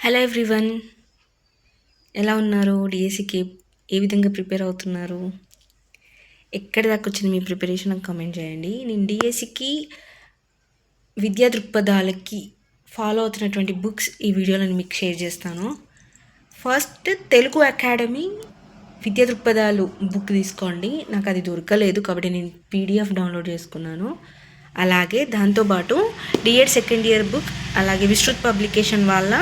Hello everyone, ఎలా ఉన్నారు? డిఎస్సికి ఏ విధంగా ప్రిపేర్ అవుతున్నారు? ఎక్కడి దాకా వచ్చింది మీ ప్రిపరేషన్ అని కామెంట్ చేయండి. నేను డిఎస్సికి విద్యా దృక్పథాలకి ఫాలో అవుతున్నటువంటి బుక్స్ ఈ వీడియోలో నేను మీకు షేర్ చేస్తాను. ఫస్ట్ తెలుగు అకాడమీ విద్యా దృక్పథాలు బుక్ తీసుకోండి. నాకు అది దొరకలేదు కాబట్టి నేను పీడిఎఫ్ డౌన్లోడ్ చేసుకున్నాను. అలాగే దాంతోపాటు డిఎడ్ సెకండ్ ఇయర్ బుక్, అలాగే విస్తృత్ పబ్లికేషన్ వాళ్ళ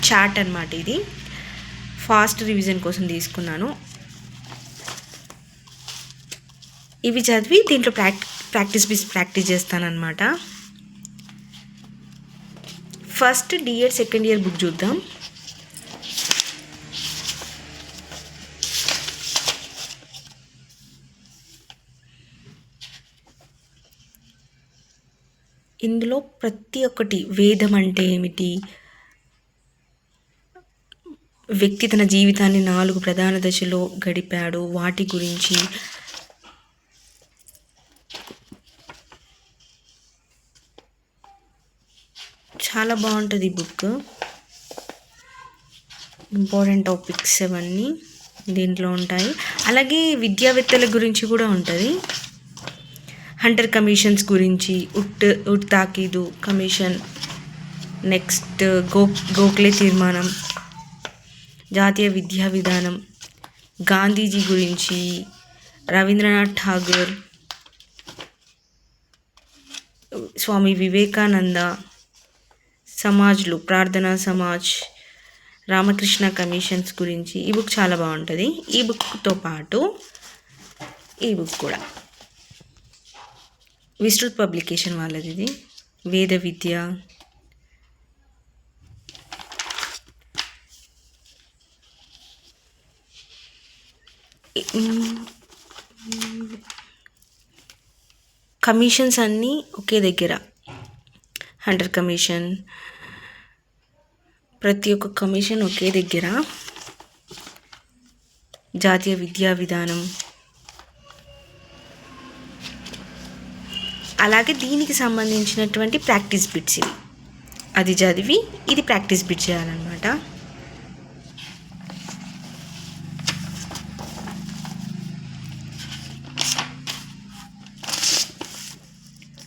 చార్ట్ అనమాట. ఇది ఫాస్ట్ రివిజన్ కోసం తీసుకున్నాను. ఇవి చదివి దీంట్లో ప్రాక్టీస్ చేస్తానన్నమాట. First DEd second year book చూద్దాం. ఇందులో ప్రతి ఒక్కటి, వేదం అంటే ఏమిటి, వ్యక్తి తన జీవితాన్ని 4 ప్రధాన దశలో గడిపాడు, వాటి గురించి, చాలా బాగుంటుంది ఈ బుక్. ఇంపార్టెంట్ టాపిక్స్ అవన్నీ దీంట్లో ఉంటాయి. అలాగే విద్యావేత్తల గురించి కూడా ఉంటుంది. హంటర్ కమిషన్స్ గురించి, ఉట్ తాకీదు కమిషన్, నెక్స్ట్ గోఖలే తీర్మానం, జాతీయ విద్యా విధానం, గాంధీజీ గురించి, రవీంద్రనాథ్ ఠాగూర్, స్వామి వివేకానంద, సమాజ్లు, ప్రార్థనా సమాజ్, రామకృష్ణ కమిషన్స్ గురించి ఈ బుక్ చాలా బాగుంటుంది. ఈ బుక్తో పాటు ఈ బుక్ కూడా విస్తృత్ పబ్లికేషన్ వాళ్ళది. ఇది వేద విద్య, కమిషన్స్ అన్నీ ఒకే దగ్గర. హంటర్ కమిషన్, ప్రతి ఒక్క కమిషన్ ఒకే దగ్గర. జాతీయ విద్యా విధానం, అలాగే దీనికి సంబంధించినటువంటి ప్రాక్టీస్ బిట్స్ ఇవి. అది చదివి ఇది ప్రాక్టీస్ బిట్ చేయాలన్నమాట.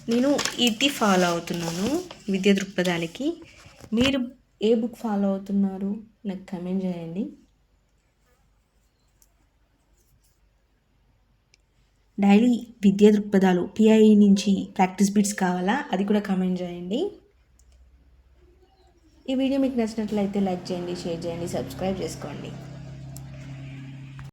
నేను ఇది ఫాలో అవుతున్నాను విద్యా దృక్పథాలకి. మీరు ఏ బుక్ ఫాలో అవుతున్నారు నాకు కమెంట్ చేయండి. డైలీ విద్యా దృక్పథాలు పిఐఈ నుంచి ప్రాక్టీస్ బిట్స్ కావాలా, అది కూడా కమెంట్ చేయండి. ఈ వీడియో మీకు నచ్చినట్లయితే లైక్ చేయండి, షేర్ చేయండి, సబ్స్క్రైబ్ చేసుకోండి.